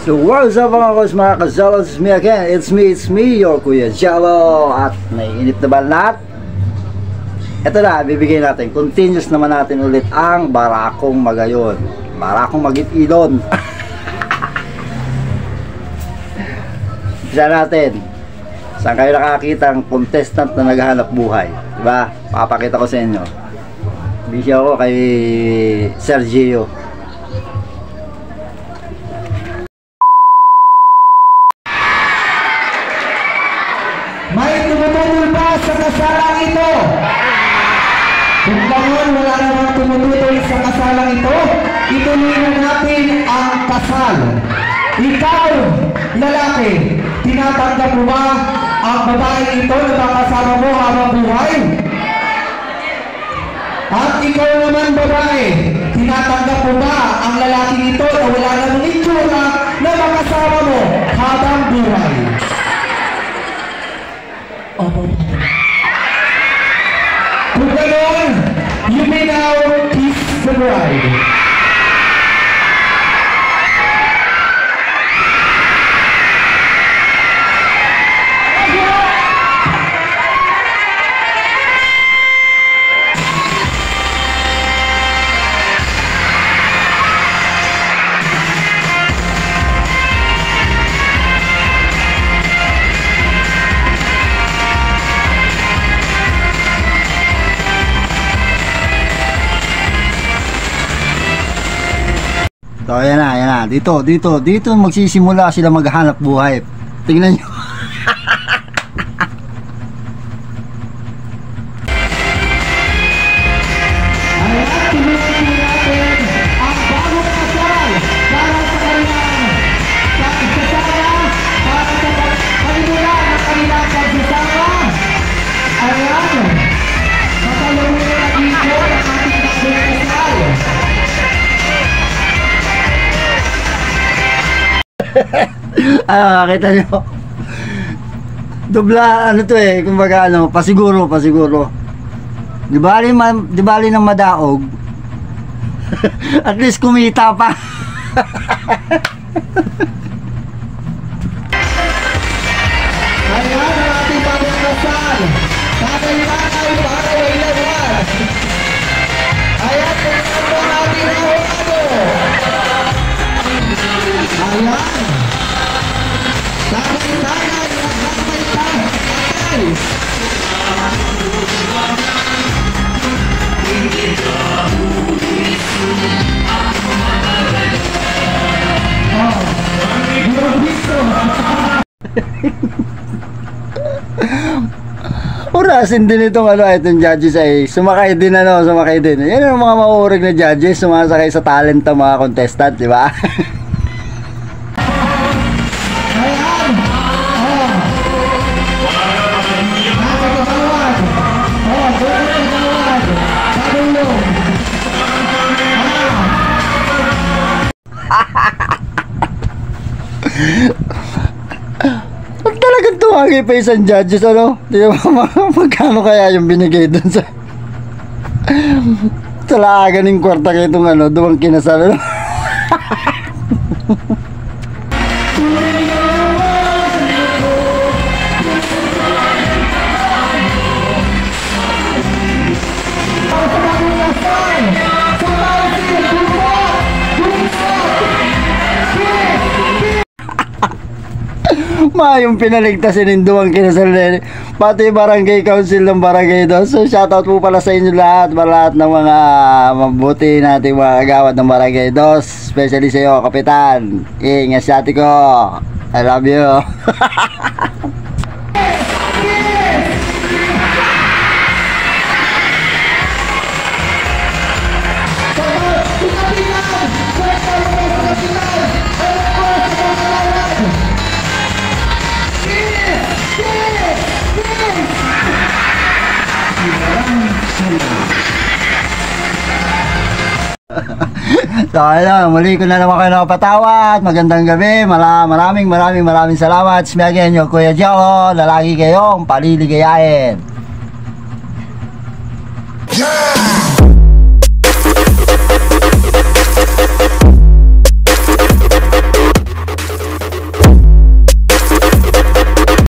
So what's up mga kasalo, it's me again, it's me, your Kuya Jello. At naiinit na ba lahat? Ito na, bibigay natin, continuous naman natin ulit ang Barakong Magayon, Barakong Magit-idon. Bisa natin, saan kayo nakakita ang contestant na naghahanap buhay, diba? Papakita ko sa inyo. Bisya ako kay Sergio. May tumutulol ba sa kasalang ito? Kung ganun wala namang tumutulol sa kasalang ito, ituloy na natin ang kasal. Ikaw, lalaki, tinatanggap mo ba ang babae ito na makasama mo habang buhay? At ikaw naman babae, tinatanggap mo ba ang lalaki ito na wala namang itsura na makasama mo habang buhay? Kung gano'n, you may now kiss the bride. So ayan na, dito magsisimula sila maghanap buhay. Tingnan nyo. Kita nyo, dubla ano to eh, kumbaga ano, pasiguro. Di bali ng madaog. At least kumita pa. Ayan ang ating bagong kasal. Tatay-tatay para wailawan. Ayan, tingnan mo natin ang hurado. Ayan. Tatay-tatay, tatay-tatay. Orasin din itong itong judges ay sumakay din. Yan ang mga mauurig na judges, sumasakay sa talent ng mga contestant, di ba? Pag talagang tumagi pa isang judges, ano? Di ba, magkano kaya yung binigay dun sa laagan ng kwarta kayo itong duwang kinasal, ano? Yung pinaligtasin ng duwang kinasal, pati barangay council ng barangay doon. So shoutout po pala sa inyo lahat ng mga mabuti nating mga kagawad ng barangay dos, especially sa iyo kapitan. Ingat sa ate ko, I love you. So ayun, muli ko na naman kayo nakapatawa at magandang gabi. Maraming salamat. It's me again, your Kuya Jello, lalaki kayong paliligayahin.